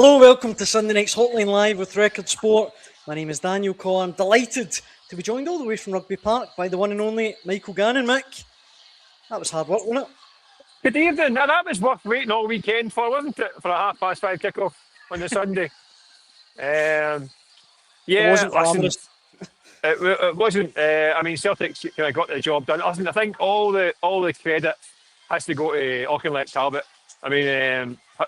Hello, welcome to Sunday night's Hotline Live with Record Sport. My name is Daniel Cole. I'm delighted to be joined all the way from Rugby Park by the one and only Michael Gannon. Mick, that was hard work, wasn't it? Good evening. Now that was worth waiting all weekend for, wasn't it? For a 5:30 kickoff on the Sunday. It Yeah, wasn't listen, glamorous. it wasn't. I mean, Celtic kind of got the job done. Listen, I think all the credit has to go to Auchinleck Talbot.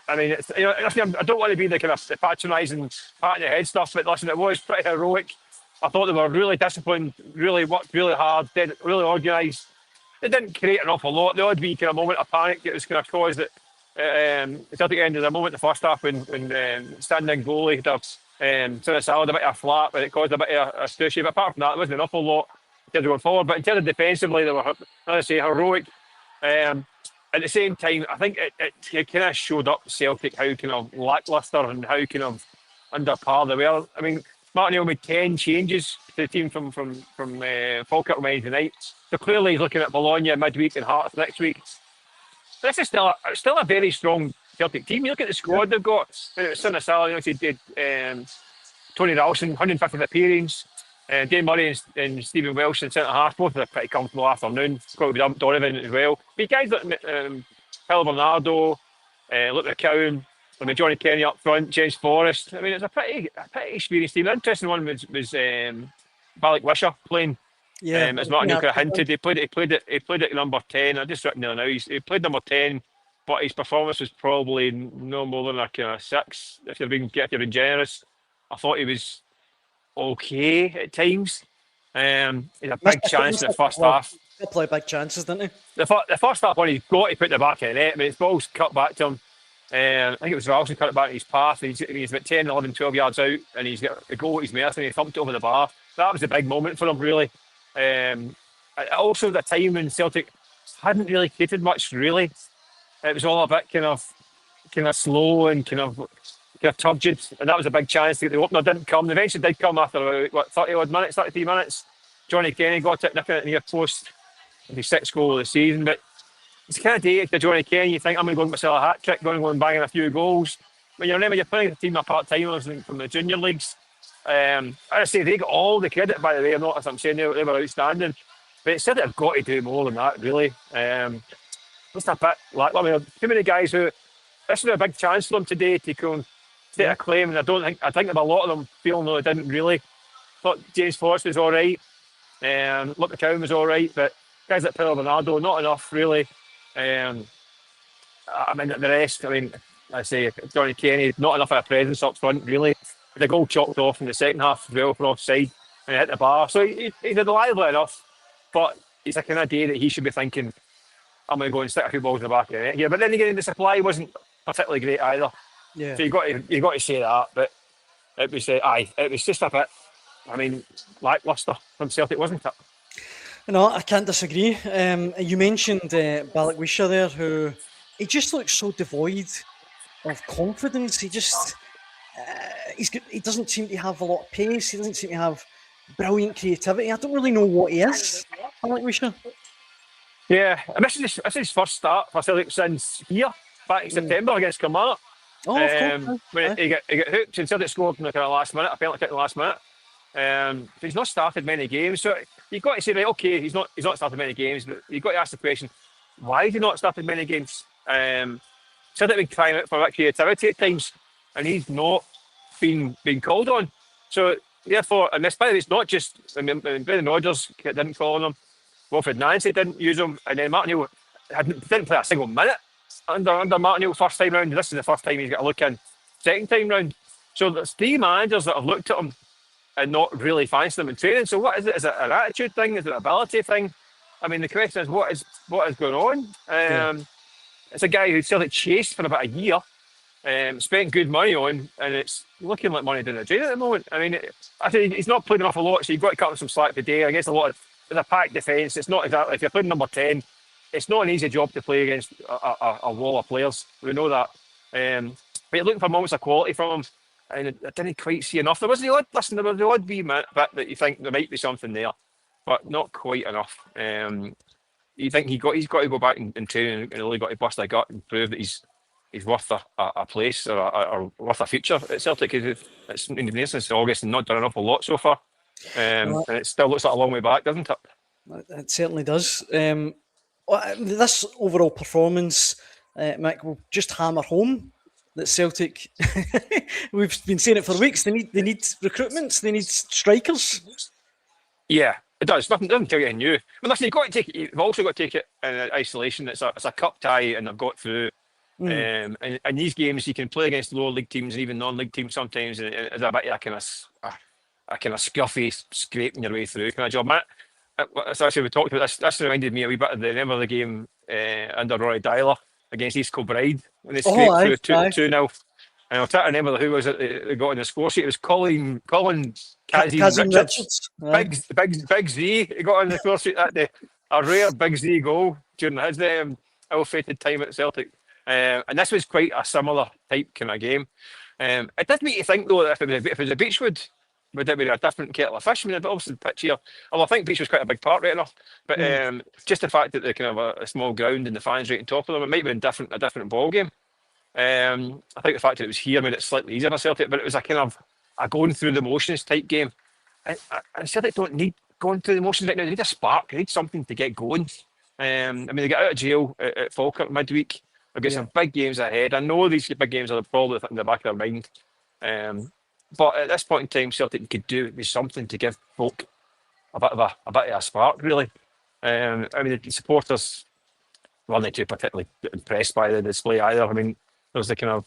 It's, listen, I don't want to be the kind of the patronising, patting the head stuff, but listen, it was pretty heroic. I thought they were really disciplined, really worked really hard, did really organised. They didn't create an awful lot. The odd wee kind of moment of panic that was kind of caused at Celtic ended a moment in the first half when standing goalie sort of salad a bit of a flat, but it caused a bit of a stushy. But apart from that, there wasn't an awful lot in terms of going forward. But in terms of defensively, they were, as I say, heroic. At the same time, I think it kind of showed up Celtic how kind of lacklustre and how kind of under par they were. I mean, Martin made 10 changes to the team from Falkirk on Wednesday night. So clearly he's looking at Bologna midweek and Hearts next week. This is still a very strong Celtic team. You look at the squad they've got. It's Son of Salah, he did Tony Ralston, 150th appearance. Dane Murray and Stephen Welsh in centre half, both had a pretty comfortable afternoon. Got with Donovan as well. But guys like Phil Bernardo, Luke McCowan, and Johnny Kenny up front, James Forrest. I mean, it's a pretty experienced team. The interesting one was Balak Wisher playing. As Martin kind of hinted, he played at number 10. I just written there now. He played number 10, but his performance was probably no more than a kind of 6. If you're being generous, I thought he was okay at times. He had a big chance in the first half. He'll play big chances, didn't he? The first half one, he's got to put the back of the net. I mean, his ball's cut back to him. I think it was Ralston cut it back in his path. He's about 10, 11, 12 yards out, and he's got a goal at his mercy, and he thumped it over the bar. That was a big moment for him, really. Also, the time when Celtic hadn't really created much, really. It was all a bit kind of slow and kind of turgid, and that was a big chance to get the opener. Didn't come. The eventually did come after about 30 odd minutes, 33 minutes. Johnny Kenny got it, nipping it near post, his 6th goal of the season. But it's the kind of day to Johnny Kenny, you think, I'm going to go and myself a hat trick, going to go and banging a few goals. But you remember, you're playing a team of part-timers from the junior leagues. I say they got all the credit, by the way. I'm saying they were outstanding. But it said they've got to do more than that, really. Just a bit like, I mean, too many guys who, this was a big chance for them today to go and take a claim, and I think there were a lot of them feeling though they didn't really. Thought James Forrest was all right. Luke McCowan was all right, but guys like Phil Bernardo, not enough really. I mean, the rest, I mean, I say Johnny Kenny, not enough of a presence up front, really. The goal chopped off in the second half as well for offside, and he hit the bar. So he's reliable enough, but it's a kind of day that he should be thinking, I'm going to go and stick a few balls in the back of the net here. But then again, the supply wasn't particularly great either. Yeah. So you got to say that, but it was it was just a bit, I mean, lacklustre from Celtic, wasn't it? No, I can't disagree. You mentioned Balak Wisher there, who he just looks so devoid of confidence. He just he doesn't seem to have a lot of pace. He doesn't seem to have brilliant creativity. I don't really know what he is, Balak Wisher. Yeah, and this is his first start for Celtic since here, back in September against Kilmarnock. Oh, of course. When he got hooked and Celtic scored in the kind of last minute, a penalty kick in the last minute. But he's not started many games, so you've got to say, right, okay, he's not started many games, but you've got to ask the question, why has he not started many games? Celtic been crying out for that creativity at times, and he's not been called on. So therefore, and this, by the way, it's not just, I mean, Brendan Rodgers didn't call on him, Wilfred Nancy didn't use him, and then Martin Hill didn't play a single minute under Martin Hill first time round. This is the first time he's got a look in second time round. So there's 3 managers that have looked at him and not really fancied him in training. So what is it? Is it an attitude thing? Is it an ability thing? I mean, the question is, what is going on? It's a guy who Celtic chased for about a year, spent good money on, and it's looking like money down the drain at the moment. I mean, I think he's not played enough a lot, so you've got to cut him some slack today. I guess with a packed defence, it's not exactly, if you're playing number 10, it's not an easy job to play against a wall of players. We know that. But you're looking for moments of quality from him, and I didn't quite see enough. There was the odd wee bit that you think there might be something there, but not quite enough. You think he's got to go back and train and really got to bust a gut and prove that he's he's worth a place or worth a future at Celtic. It's been there since August and not done an awful lot so far. And it still looks like a long way back, doesn't it? It certainly does. This overall performance, Mick, will just hammer home that Celtic. We've been saying it for weeks. They need recruitments. They need strikers. Yeah, it does. Nothing doesn't tell you anything new. But listen, you've got to take it. You've also got to take it in isolation. It's a cup tie, and they've got through. And these games, you can play against lower league teams and even non-league teams sometimes, and it's a bit of a kind of scuffy scraping your way through kind of job. That's actually we talked about this. This reminded me a wee bit of remember the game under Rory Dyler against East Kilbride when they scraped through 2-0. And I'm trying to remember who was it that got on the score sheet. It was Colin Kazim Richards. Big Z. He got on the score sheet that day. A rare Big Z goal during his ill-fated time at Celtic. And this was quite a similar type kind of game. It did make you think though that if it was a Beechwood, would it be a different kettle of fish? I mean, obviously the pitch here. Although I think Beach was quite a big part right enough. But just the fact that they kind of a small ground and the fans right on top of them, it might have been a different ball game. I think the fact that it was here made it slightly easier for Celtic, but it was a kind of a going through the motions type game. And Celtic don't need going through the motions right now. They need a spark. They need something to get going. I mean, they get out of jail at Falkirk midweek. They've got some big games ahead. I know these big games are probably in the back of their mind. But at this point in time, Celtic could do with something to give folk a bit of a spark, really. I mean, the supporters weren't too particularly impressed by the display either. I mean, there was the kind of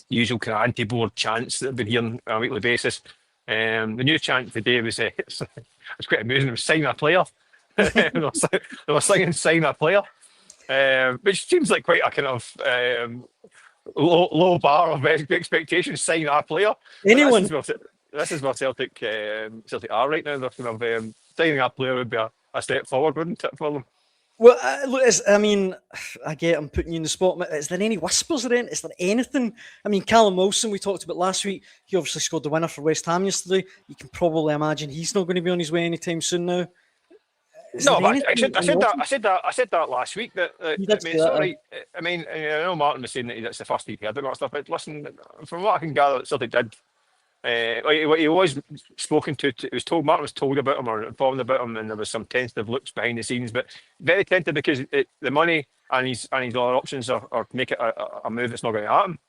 usual kind of anti-board chants that I've been hearing on a weekly basis. The new chant today was it's quite amusing. It was sign a player. They were singing sign a player, which seems like quite a kind of low bar of expectations. Sign a player. Anyone. This is where Celtic are right now. They're kind of signing a player would be a step forward, wouldn't it, for them? Well, look, I mean, I get I'm putting you in the spot. Is there any whispers or anything? Is there anything? I mean, Callum Wilson, we talked about last week. He obviously scored the winner for West Ham yesterday. You can probably imagine he's not going to be on his way anytime soon now. No, but I said that last week. I mean, I know Martin was saying that that's the first he'd heard about stuff. But listen, from what I can gather, Celtic did. He was spoken to. It was told. Martin was told about him or informed about him, and there was some tentative looks behind the scenes, but very tentative because the money and his other options are to make it a move that's not going to happen.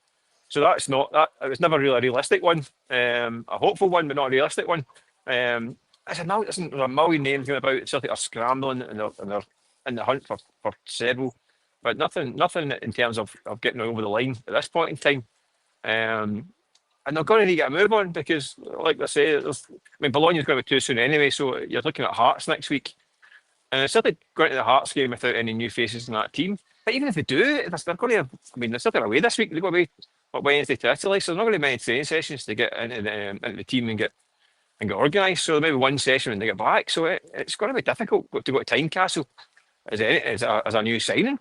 So that's not that. It was never really a realistic one. A hopeful one, but not a realistic one. There's a million names going about. Celtic are scrambling and they're in the hunt for several, but nothing in terms of getting over the line at this point in time. And they're going to need to get a move on because, like I say, Bologna's going to be too soon anyway. So you're looking at Hearts next week, and Celtic going to the Hearts game without any new faces in that team. But even if they do, they're going to. They're Celtic away this week. They've got away Wednesday to Italy, so there's not going to be many training sessions to get into the team and get organised. So maybe one session when they get back. So it's going to be difficult to go to Tynecastle as a new signing.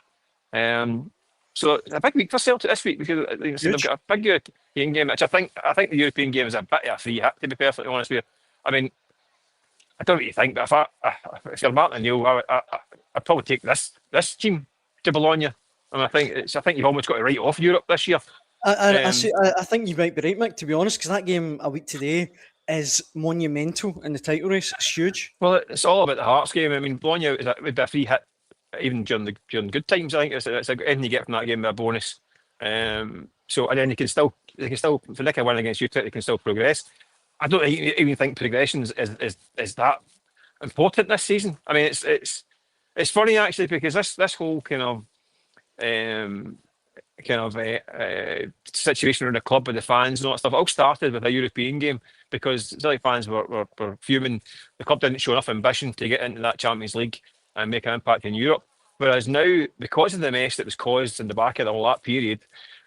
So it's a big week for Celtic this week because they've got a big European game, which I think the European game is a bit of a free hit, to be perfectly honest with you. I mean, I don't know what you think, but if you're Martin O'Neill, I'd probably take this team to Bologna. And I think you've almost got to write off Europe this year. I think you might be right, Mick, to be honest, because that game a week today is monumental in the title race. It's huge. Well, it's all about the Hearts game. I mean, Bologna would be a free hit. Even during good times, I think it's anything you get from that game with a bonus. And then they can still if they can win against Utrecht, they can still progress. I don't even think progression is that important this season. I mean, it's funny actually because this whole kind of situation around the club with the fans and all that stuff all started with a European game because Celtic fans were fuming. The club didn't show enough ambition to get into that Champions League and make an impact in Europe. Whereas now, because of the mess that was caused in the back of all that period,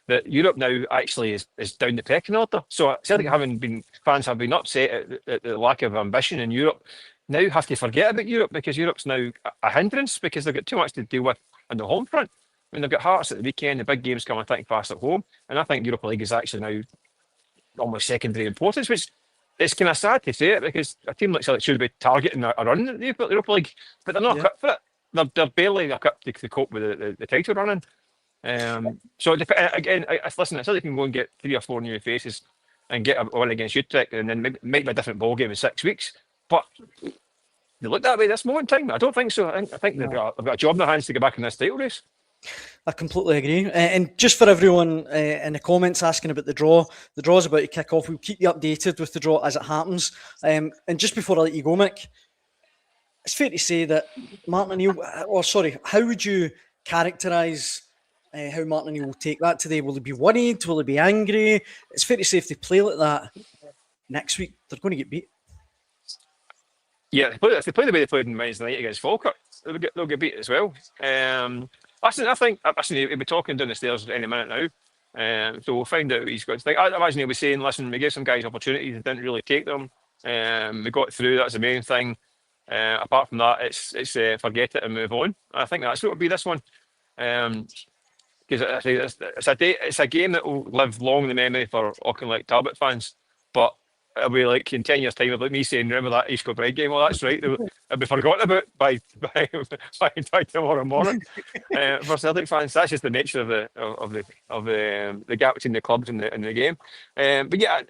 that Europe now actually is down the pecking order. So Celtic fans have been upset at the lack of ambition in Europe. Now have to forget about Europe because Europe's now a hindrance because they've got too much to deal with on the home front. I mean, they've got Hearts at the weekend, the big games coming thick and fast at home, and I think Europa League is actually now almost secondary importance, which it's kind of sad to say it because a team like Celtic should be targeting a run at the Europa League, but they're not equipped for it. They're barely equipped to cope with the title running. So again, listen, I still can go and get 3 or 4 new faces and get a win against Utrecht, and then make a different ball game in 6 weeks. But they look that way this moment in time. I don't think so. I think they've got a job in their hands to get back in this title race. I completely agree. And just for everyone in the comments asking about the draw's about to kick off. We'll keep you updated with the draw as it happens. And just before I let you go, Mick, it's fair to say that Martin O'Neill, how would you characterise how Martin O'Neill will take that today? Will he be worried? Will he be angry? It's fair to say if they play like that next week, they're going to get beat. Yeah, if they play the way they played on Wednesday night against Falkirk, they'll get beat as well. I think he'll be talking down the stairs any minute now. So we'll find out what he's got to think. I imagine he'll be saying, listen, we gave some guys opportunities and didn't really take them. We got through, that's the main thing. Apart from that, it's forget it and move on. I think that's what will be this one. Because it's a game that will live long in the memory for Auchinleck Talbot fans. But it'll be like in 10 years' time, like me saying, remember that East Kilbride game? Well, that's right. It'll be forgotten about by tomorrow morning. For Celtic fans, that's just the nature of the gap between the clubs and the game. But yeah,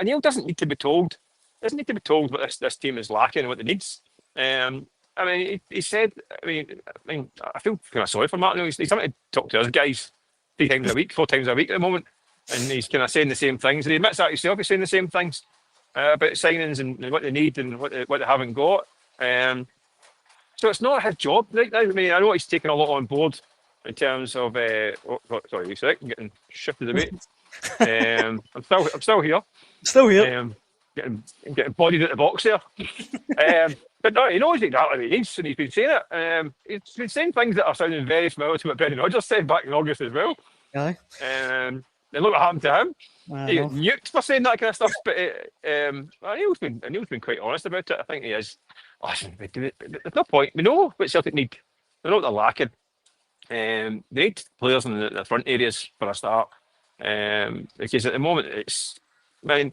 Neil doesn't need to be told. Doesn't need to be told what this team is lacking and what it needs. I mean, he said. I mean, I feel kind of sorry for Martin. He's having to talk to us guys 3 times a week, 4 times a week at the moment, and he's kind of saying the same things. And he admits that himself. He's saying the same things about signings and what they need and what they haven't got. So it's not his job right now. I mean, I know he's taken a lot on board in terms of. Sorry, a second, I'm getting shifted a bit. I'm still here. Still here. Getting bodied at the box there. But no, he knows exactly what he needs, and he's been saying it. He's been saying things that are sounding very familiar to what Brendan Rodgers said back in August as well. Aye. And look what happened to him. He got nuked for saying that kind of stuff. But Neil's been quite honest about it. I think he is. Listen, there's no point. We know what Celtic need. They know what they're lacking. They need players in the front areas for a start. Because at the moment I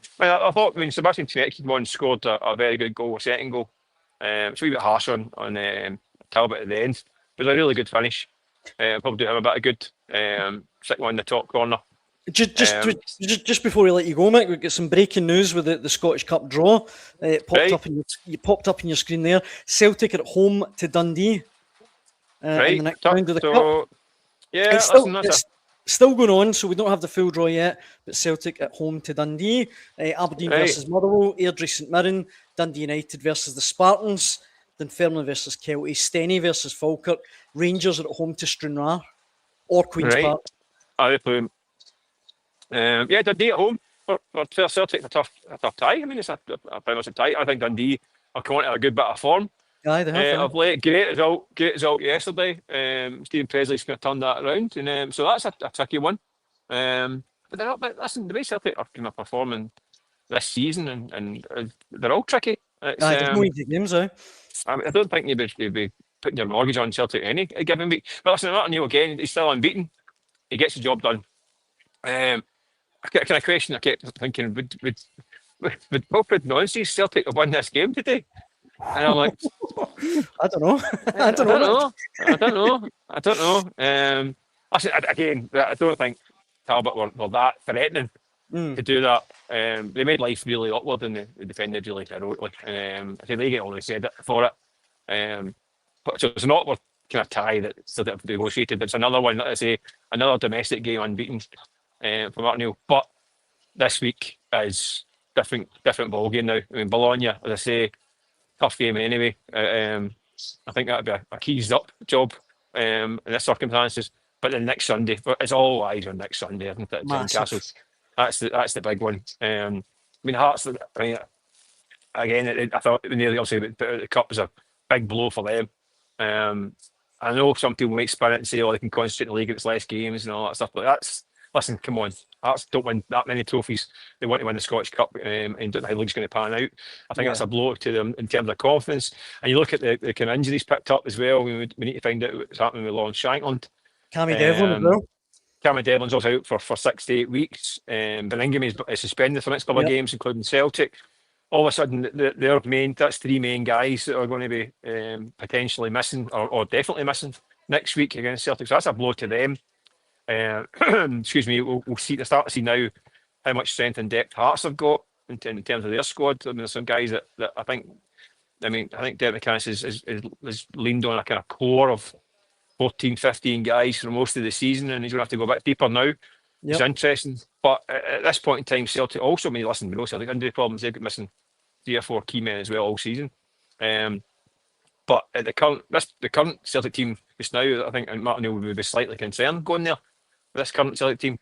thought Sebastian Tinecki scored a very good goal, a second goal. It's a wee bit harsh on Talbot at the end. It was a really good finish. Probably do him a bit of good. Stick one in the top corner. Just before we let you go, Mick, we've got some breaking news with the Scottish Cup draw. It popped up in your screen there. Celtic are at home to Dundee in the next round of the Cup. Yeah, it's still going on, so we don't have the full draw yet. But Celtic at home to Dundee, Aberdeen versus Motherwell, Airdrie St Mirren, Dundee United versus the Spartans, Dunfermline versus Kelty, Steny versus Falkirk, Rangers are at home to Stranraer or Queen's Park. They play. Dundee at home for Celtic, a tough tie. I mean, it's a pretty much a tie. I think Dundee are coming to a good bit of form. Aye, they have. Of late, great result yesterday. Stephen Presley's going to turn that around, and so that's a tricky one. But they're not. But listen, the way Celtic are kind of performing this season, and they're all tricky. There's no easy games, I don't think you'd be putting your mortgage on Celtic any given week. But listen, Martin Neil again, he's still unbeaten. He gets the job done. Kind of question I kept thinking, would Wilfred Nonsies Celtic have won this game today? And I'm like, I don't know. I don't know. Again, I don't think Talbot were that threatening to do that. They made life really awkward and they defended really heroically. I think they get all they said for it. But so it's an awkward kind of tie that still have negotiated. It's another one, let's say, another domestic game unbeaten for Martin Neil. But this week is different ball game now. I mean, Bologna, as I say, tough game anyway. I think that would be a keys up job in this circumstances. But then next Sunday, it's all eyes on next Sunday, isn't it? Newcastle. That's the big one. I mean, Hearts. I mean, again, I thought nearly also the cup was a big blow for them. I know some people might spin it and say, "Oh, they can concentrate in the league; it's less games and all that stuff." But listen, come on, Hearts don't win that many trophies. They want to win the Scottish Cup, and don't know how the league's going to pan out. I think that's a blow to them in terms of confidence. And you look at the kind of injuries picked up as well. We need to find out what's happening with Lawrence Shankland. Cammy Devlin as well. Cammy Devlin's also out for 6 to 8 weeks. Bellingham is suspended for the next couple of games, including Celtic. All of a sudden, that's 3 main guys that are going to be potentially missing or definitely missing next week against Celtic. So that's a blow to them. Excuse me. We'll start to see now how much strength and depth Hearts have got in terms of their squad. I mean, there's some guys that I think. I think Derek McInnes is leaned on a kind of core of 14, 15 guys for most of the season, and he's going to have to go a bit deeper now. It's interesting. But at this point in time, Celtic also, listen, we know Celtic injury problems. They've got missing 3 or 4 key men as well all season. But at the current Celtic team just now, I think Martin O'Neill would be slightly concerned going there with this current Celtic team.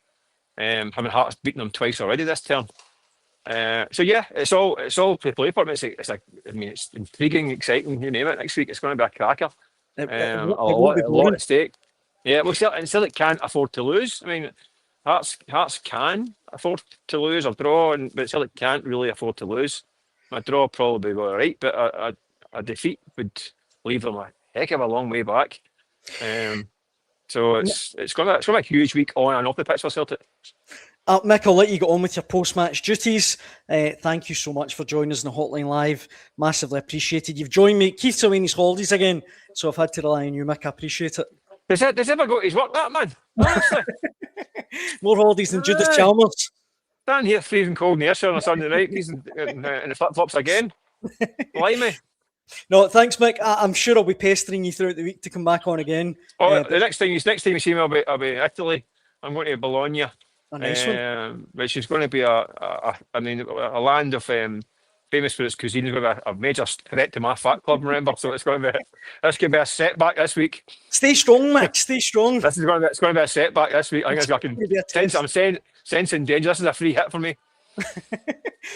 Having Hearts beaten them twice already this term. So yeah, it's all to play for. It's intriguing, exciting. You name it. Next week it's going to be a cracker. A lot at stake. Yeah, well, Celtic can't afford to lose. I mean, Hearts can afford to lose or draw, but Celtic can't really afford to lose. A draw probably be all right, but a defeat would leave them a heck of a long way back. So it's going to be a huge week on and off the pitch for Celtic. Mick, I'll let you get on with your post-match duties. Thank you so much for joining us on the Hotline Live. Massively appreciated. You've joined me. Keith's away on his holidays again, so I've had to rely on you, Mick. I appreciate it. Does he ever go to his work, that man? Honestly. More holidays than Judas Chalmers. Stand here freezing cold in the Ayrshire on a Sunday night. He's in the flip-flops again. Blimey. No, thanks, Mick. I'm sure I'll be pestering you throughout the week to come back on again. The next time you see me, I'll be in Italy. I'm going to Bologna, nice one. which is going to be a land of famous for its cuisine. It's going to be a major threat to my fat club. Remember, so it's going to be a setback this week. Stay strong, Mick. Stay strong. It's going to be a setback this week. I think I'm sensing danger. This is a free hit for me.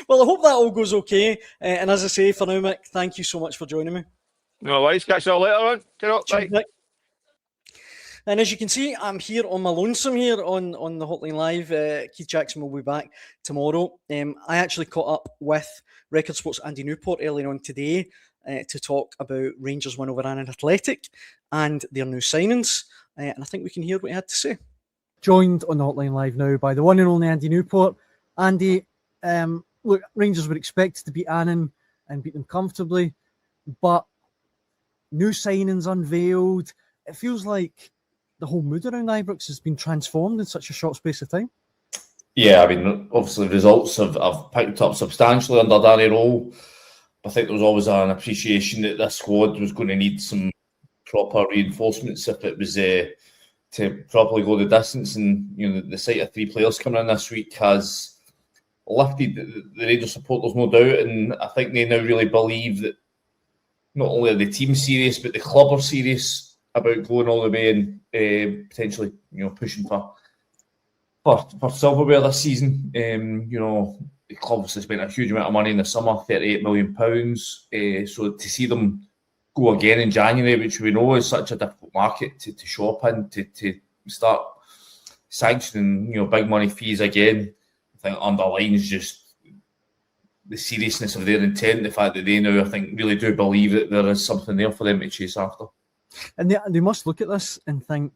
Well, I hope that all goes okay. And as I say, for now, Mick, thank you so much for joining me. No worries. Catch you all later on. Bye. Mick. And as you can see, I'm here on my lonesome here on the Hotline Live. Keith Jackson will be back tomorrow. I actually caught up with Record Sports' Andy Newport earlier on today to talk about Rangers' win over Annan Athletic and their new signings. And I think we can hear what he had to say. Joined on the Hotline Live now by the one and only Andy Newport. Andy, look, Rangers were expected to beat Annan and beat them comfortably, but new signings unveiled. It feels like the whole mood around Ibrox has been transformed in such a short space of time. Yeah, I mean, obviously the results have picked up substantially under Danny Rowe. I think there was always an appreciation that this squad was going to need some proper reinforcements if it was to properly go the distance. And the sight of 3 players coming in this week has lifted the Rangers supporters, no doubt, and I think they now really believe that not only are the team serious, but the club are serious about going all the way and potentially, pushing for silverware this season. The club has spent a huge amount of money in the summer, £38 million. So to see them go again in January, which we know is such a difficult market to shop in, to start sanctioning, big money fees again, I think underlines just the seriousness of their intent, the fact that they now, I think, really do believe that there is something there for them to chase after. And they must look at this and think,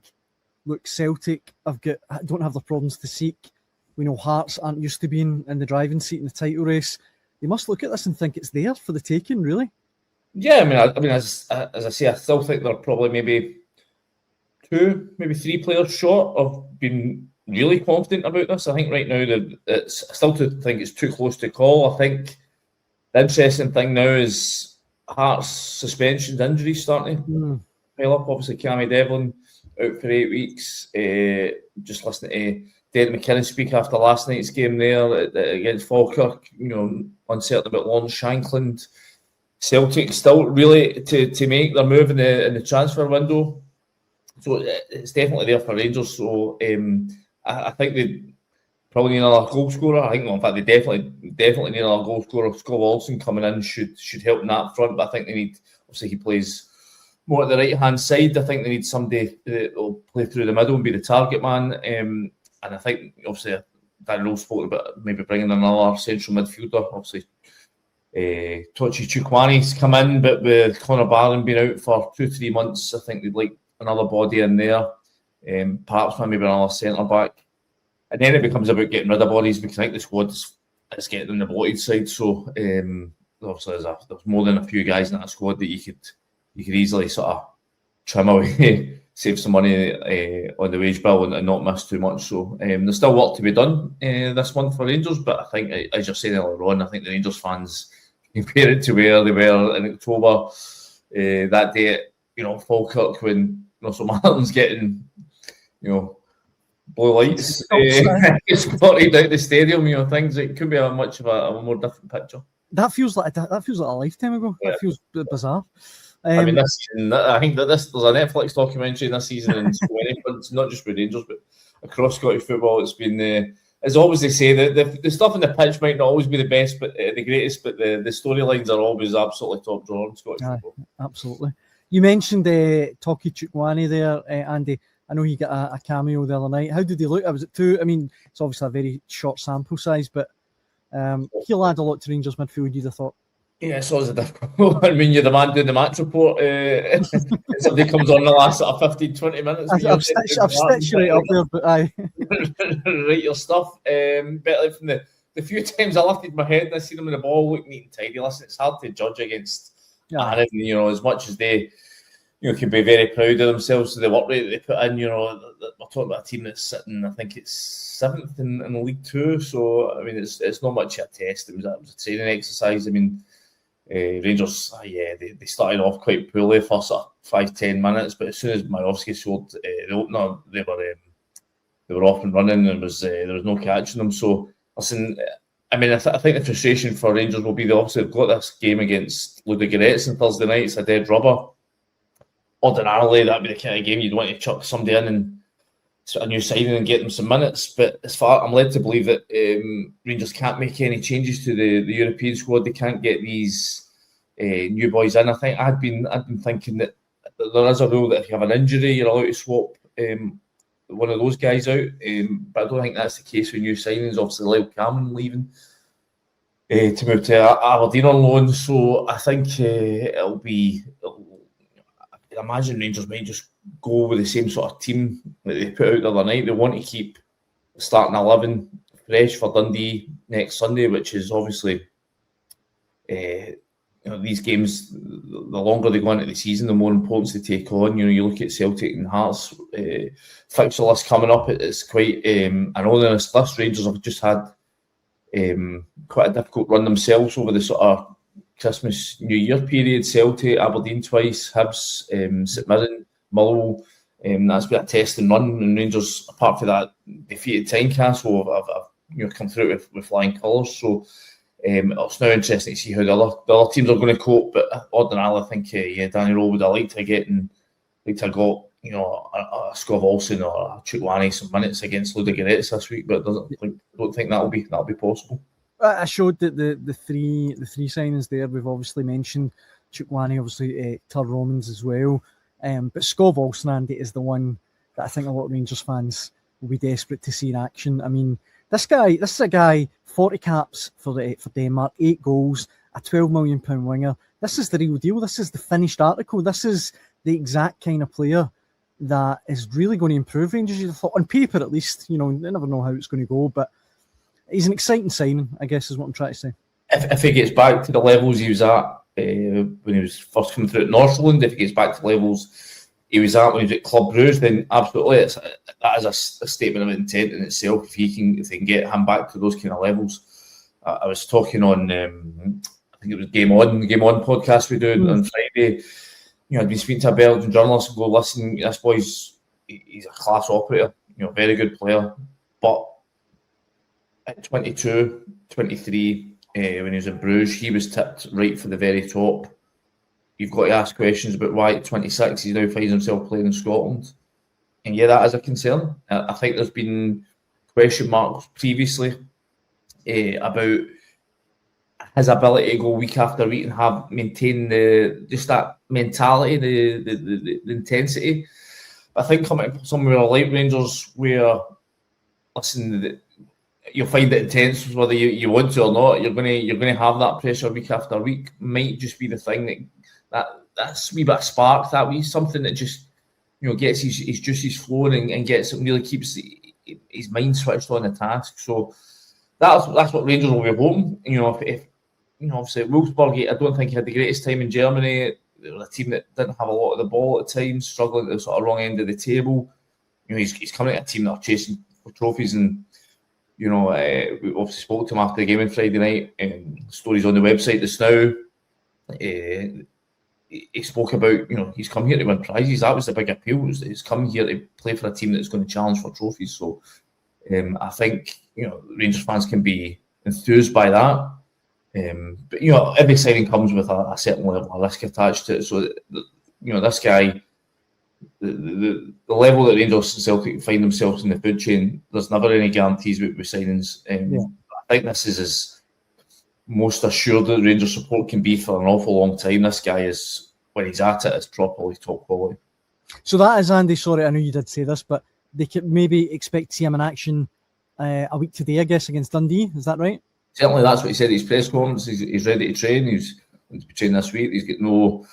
look, Celtic don't have the problems to seek. We know Hearts aren't used to being in the driving seat in the title race. They must look at this and think it's there for the taking, really. Yeah, I mean, as I say, I still think they're probably maybe 2, maybe 3 players short of being really confident about this. I think right now I still think it's too close to call. I think the interesting thing now is Hearts suspensions, injuries starting to pile up. Obviously, Cammy Devlin out for 8 weeks. Just listening to Derek McInnes speak after last night's game there against Falkirk, uncertain about Lawrence Shankland. Celtic still really to make their move in the transfer window. So it's definitely there for Rangers. So I think they probably need another goal scorer. I think, in fact, they definitely need another goal scorer. Skov Olsen coming in should help in that front. But I think they need, obviously, he plays more at the right-hand side. I think they need somebody that will play through the middle and be the target man. And I think, obviously, Danny Rowe spoke about maybe bringing another central midfielder. Obviously, Tochi Chukwuani's come in, but with Connor Barron being out for 2-3 months, I think they'd like another body in there. Perhaps maybe another centre back, and then it becomes about getting rid of bodies, because I think the squad is getting on the bloated side. So obviously there's more than a few guys in that squad that you could easily sort of trim away save some money on the wage bill and not miss too much. So there's still work to be done this month for Rangers, but I think, as you're saying earlier on, I think the Rangers fans compare it to where they were in October that day at Falkirk when Russell Martin's getting blue lights spotted out the stadium. Things it could be a much of a more different picture. That feels like a lifetime ago. Yeah. That feels bizarre. I mean, I think that there's a Netflix documentary this season, and it's not just with Rangers, but across Scottish football. It's been, as always they say, the stuff on the pitch might not always be the best, but the greatest. But the storylines are always absolutely top drawer in Scottish football. Absolutely. You mentioned Toki Chukwueze there, Andy. I know he got a cameo the other night. How did he look? Was it two? I mean, it's obviously a very short sample size, but he'll add a lot to Rangers midfield, you'd have thought. Yeah, it's always a difficult. I mean, you're the man doing the match report. Somebody comes on the last 15, 20 minutes. I've stitched you right up there, but aye. Write your stuff. But like from the few times I lifted my head and I seen them in the ball look neat and tidy. Listen, it's hard to judge against Annan, as much as they can be very proud of themselves for the work rate that they put in. We're talking about a team that's sitting, I think it's 7th in League Two. So I mean, it's not much of a test. It was a training exercise. I mean, Rangers, they started off quite poorly for sort of 5-10 minutes, but as soon as Majowski scored the opener, they were off and running, and there was no catching them. So listen, I mean, I think the frustration for Rangers will be they've got this game against Ludogorets on Thursday night. It's a dead rubber. Ordinarily, that'd be the kind of game you'd want to chuck somebody in and a new signing and get them some minutes. But as far I'm led to believe that Rangers can't make any changes to the European squad. They can't get these new boys in. I think I'd been thinking that there is a rule that if you have an injury, you're allowed to swap one of those guys out. But I don't think that's the case with new signings. Obviously, Lyle Cameron leaving to move to Aberdeen on loan. So I think I imagine Rangers might just go with the same sort of team that they put out the other night. They want to keep starting 11 fresh for Dundee next Sunday, which is obviously these games, the longer they go into the season, the more importance they take on. You look at Celtic and Hearts fixture list coming up. It's quite an onerous list. Rangers have just had quite a difficult run themselves over the sort of Christmas, New Year period. Celtic, Aberdeen twice, Hibs, St Mirren, Motherwell. That's been a test and run, and Rangers, apart from that defeated Tynecastle, have come through with flying colours. So it's now interesting to see how the other teams are going to cope. But ordinarily, I think Danny Rowe would have liked to have got a Skov Olsen or a Chukwueze some minutes against Ludogorets this week, but I don't think that'll be possible. I showed that the three signings there. We've obviously mentioned Chukwueze, obviously Tur Romans as well. But Skov Olsen, Andy, is the one that I think a lot of Rangers fans will be desperate to see in action. I mean, this is a guy, 40 caps for Denmark, 8 goals, a £12 million winger. This is the real deal. This is the finished article. This is the exact kind of player that is really going to improve Rangers. You thought, on paper at least. You never know how it's going to go, but he's an exciting signing, I guess, is what I'm trying to say. If he gets back to the levels he was at when he was first coming through at Northland, if he gets back to the levels he was at when he was at Club Brugge, then absolutely, that is a statement of intent in itself. If they can get him back to those kind of levels. I was talking on, I think it was Game On podcast we do on Friday. I'd been speaking to a Belgian journalist and go, listen, this boy's he's a class operator, very good player, but at 22, 23, when he was in Bruges, he was tipped right for the very top. You've got to ask questions about why at 26 he now finds himself playing in Scotland. And that is a concern. I think there's been question marks previously about his ability to go week after week and maintain just that mentality, the intensity. I think coming from somewhere like Rangers, where you'll find it intense whether you want to or not. You're going to have that pressure week after week. Might just be the thing that's a wee bit of spark, that wee something that just gets his juices flowing and really keeps his mind switched on the task. So that's what Rangers will be hoping. If obviously Wolfsburg, I don't think he had the greatest time in Germany. they were a team that didn't have a lot of the ball at times, struggling at the sort of wrong end of the table. You know, he's coming at a team that are chasing for trophies, and you know, we obviously spoke to him after the game on Friday night, and stories on the website just now. He spoke about, you know, he's come here to win prizes. That was the big appeal. He's come here to play for a team that's going to challenge for trophies. So I think, you know, Rangers fans can be enthused by that. But, you know, every signing comes with a certain level of risk attached to it. So, you know, this guy, the level that Rangers and Celtic find themselves in the food chain, there's never any guarantees with signings. I think this is as most assured that Rangers support can be for an awful long time. This guy is, when he's at it, is properly top quality. So that is, Andy, sorry, I know you did say this, but they could maybe expect to see him in action a week today, I guess, against Dundee. Is that right? Certainly, that's what he said at his press conference. He's ready to train. He's going to be training this week. He's got no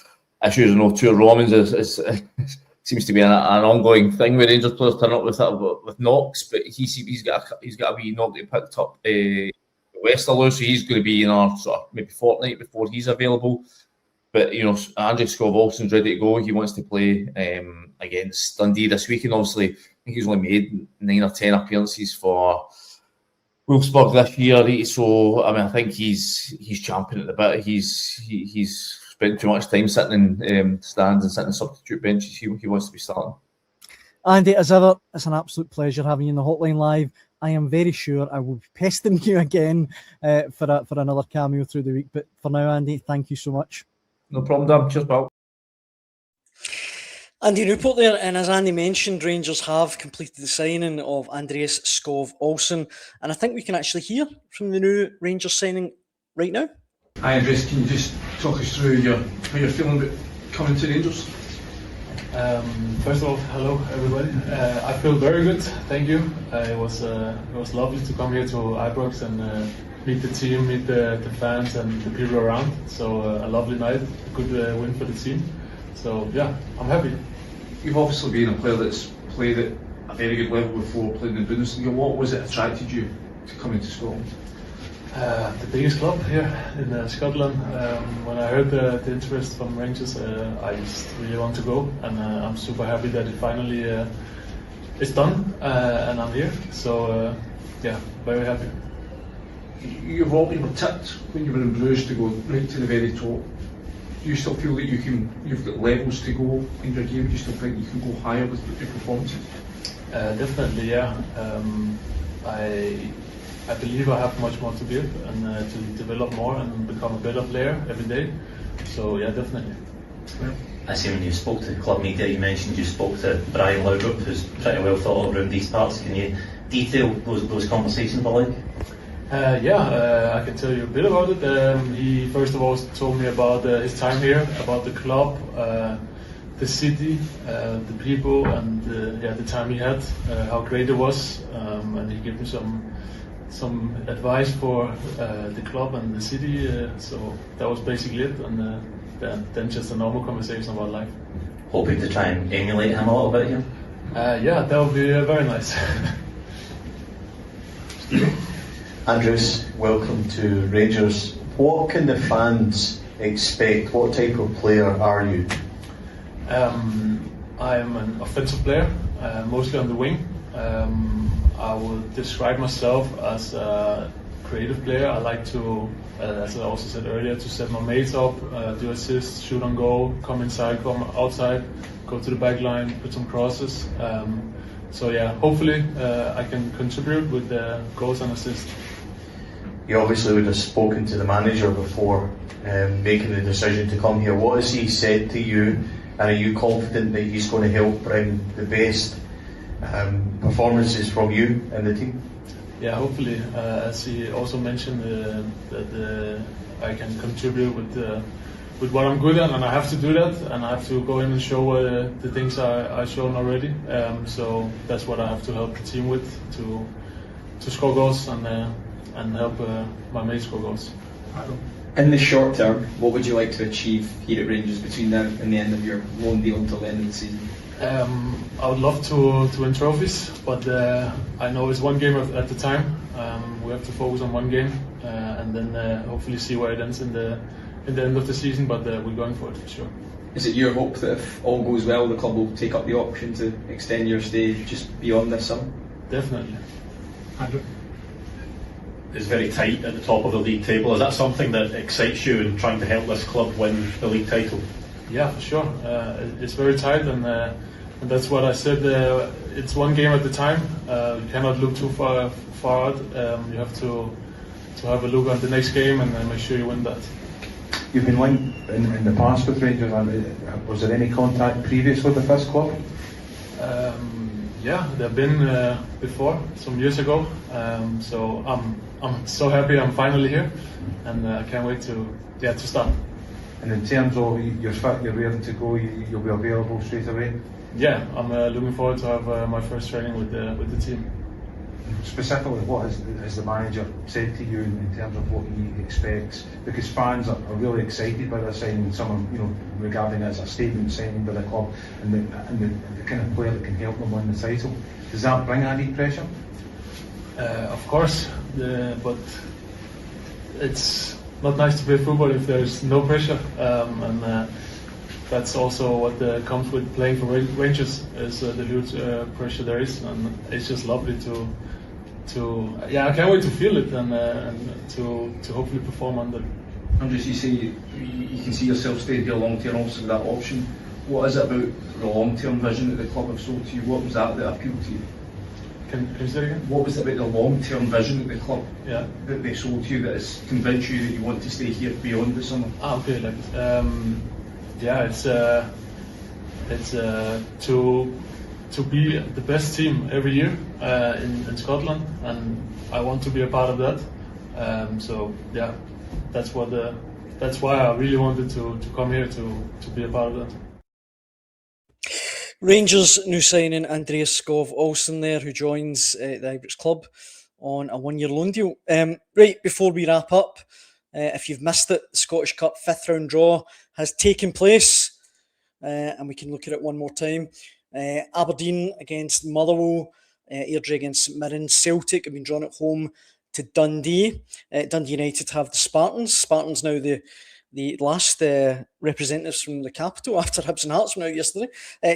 issues, no tour Romans. Seems to be an ongoing thing with Rangers players turn up with knocks, but he's got a wee knock that he picked up Westerlo, so he's going to be in our sort of maybe fortnight before he's available. But you know, Andreas Skov Olsen's ready to go. He wants to play against Dundee this week, and obviously I think he's only made 9 or 10 appearances for Wolfsburg this year. So I mean, I think he's champing at the bit. He's spent too much time sitting in stands and sitting in substitute benches. He wants to be starting. Andy, as ever, it's an absolute pleasure having you in the Hotline Live. I am very sure I will be pestering you again for another cameo through the week. But for now, Andy, thank you so much. No problem, Dan. Cheers, pal. Andy Newport there, and as Andy mentioned, Rangers have completed the signing of Andreas Skov Olsen, and I think we can actually hear from the new Rangers signing right now. Hi Andreas, can you just talk us through how you're feeling about coming to Rangers? First of all, hello everybody. I feel very good, thank you. It was lovely to come here to Ibrox and meet the team, meet the fans and the people around. So a lovely night, a good win for the team. So yeah, I'm happy. You've obviously been a player that's played at a very good level before, playing in the Bundesliga. What was it attracted you to coming to Scotland? The biggest club here in Scotland. When I heard the interest from Rangers, I just really want to go, and I'm super happy that it finally is done, and I'm here. So yeah, very happy. You were tipped when you were in Bruges to go right to the very top. Do you still feel that you've got levels to go in your game? Do you still think you can go higher with your performances? Definitely, yeah. I believe I have much more to give and to develop more and become a better player every day. So yeah, definitely. Yeah. I see when you spoke to club media, you mentioned you spoke to Brian Laudrup, who's pretty well thought of around these parts. Can you detail those conversations were like? I can tell you a bit about it. He first of all told me about his time here, about the club, the city, the people, and the time he had, how great it was, and he gave me some advice for the club and the city. So that was basically it, and then just a normal conversation about life. Hoping to try and emulate him a little bit here. Yeah, that would be very nice. Andreas, welcome to Rangers. What can the fans expect? What type of player are you? I'm an offensive player, mostly on the wing. I would describe myself as a creative player. I like to, as I also said earlier, to set my mates up, do assists, shoot on goal, come inside, come outside, go to the back line, put some crosses. So yeah, hopefully I can contribute with the goals and assists. You obviously would have spoken to the manager before making the decision to come here. What has he said to you, and are you confident that he's going to help bring the best performances from you and the team? Yeah, hopefully. As he also mentioned, that I can contribute with what I'm good at, and I have to do that, and I have to go in and show the things I've shown already. So that's what I have to help the team with, to score goals and help my mates score goals. In the short term, what would you like to achieve here at Rangers between now and the end of your loan deal until the end of the season? I would love to win trophies, but I know it's one game at a time. We have to focus on one game, and then hopefully see where it ends in the end of the season. But we're going for it for sure. Is it your hope that if all goes well, the club will take up the option to extend your stay just beyond this summer? Definitely. Andrew? Is very tight at the top of the league table. Is that something that excites you in trying to help this club win the league title? Yeah, for sure. It's very tight, and that's what I said. It's one game at a time. You cannot look too far out. You have to have a look at the next game and make sure you win that. You've been linked in the past with Rangers. Was there any contact previously with this club? Yeah, they've been before, some years ago. So I'm so happy I'm finally here, and I can't wait to start. And in terms of you're fit, you're ready to go, you'll be available straight away? Yeah, I'm looking forward to have my first training with the team. Specifically, what has the manager said to you in terms of what he expects? Because fans are really excited by this signing, some regarding it as a statement signing by the club and the kind of player that can help them win the title. Does that bring added pressure? Of course, but it's not nice to play football if there's no pressure, and that's also what comes with playing for Rangers, is the huge pressure there is, and it's just lovely to I can't wait to feel it and to hopefully perform under. Andreas, you say you can see yourself staying here long term, also with that option. What is it about the long term vision that the club have sold to you? What was that appealed to you? Can you say again? What was it about the long term vision that the club that they sold to you that has convinced you that you want to stay here beyond the summer? Okay, it's to be the best team every year in Scotland, and I want to be a part of that. So yeah, that's why I really wanted to come here to be a part of that. Rangers new signing Andreas Skov Olsen there, who joins the Ibrox club on a one-year loan deal. Right, before we wrap up, if you've missed it, the Scottish Cup 5th round draw has taken place, and we can look at it one more time. Aberdeen against Motherwell, Airdrie against St Mirren, Celtic have been drawn at home to Dundee. Dundee United have the Spartans. Spartans now the last representatives from the capital after Hibs and Hearts went out yesterday.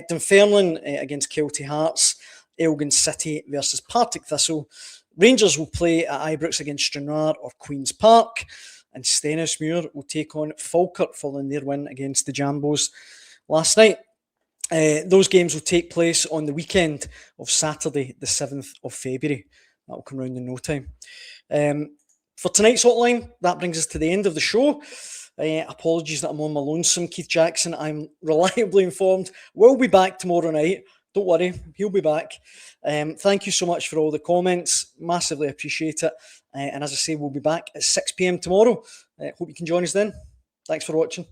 Dunfermline against Kelty Hearts, Elgin City versus Partick Thistle. Rangers will play at Ibrox against Stranraer or Queen's Park, and Stenhousemuir will take on Falkirk following their win against the Jambos last night. Those games will take place on the weekend of Saturday, the 7th of February. That will come round in no time. For tonight's hotline, that brings us to the end of the show. Apologies that I'm on my lonesome. Keith Jackson, I'm reliably informed, will be back tomorrow night. Don't worry, he'll be back. Thank you so much for all the comments. Massively appreciate it. And as I say, we'll be back at 6 p.m. tomorrow. Hope you can join us then. Thanks for watching.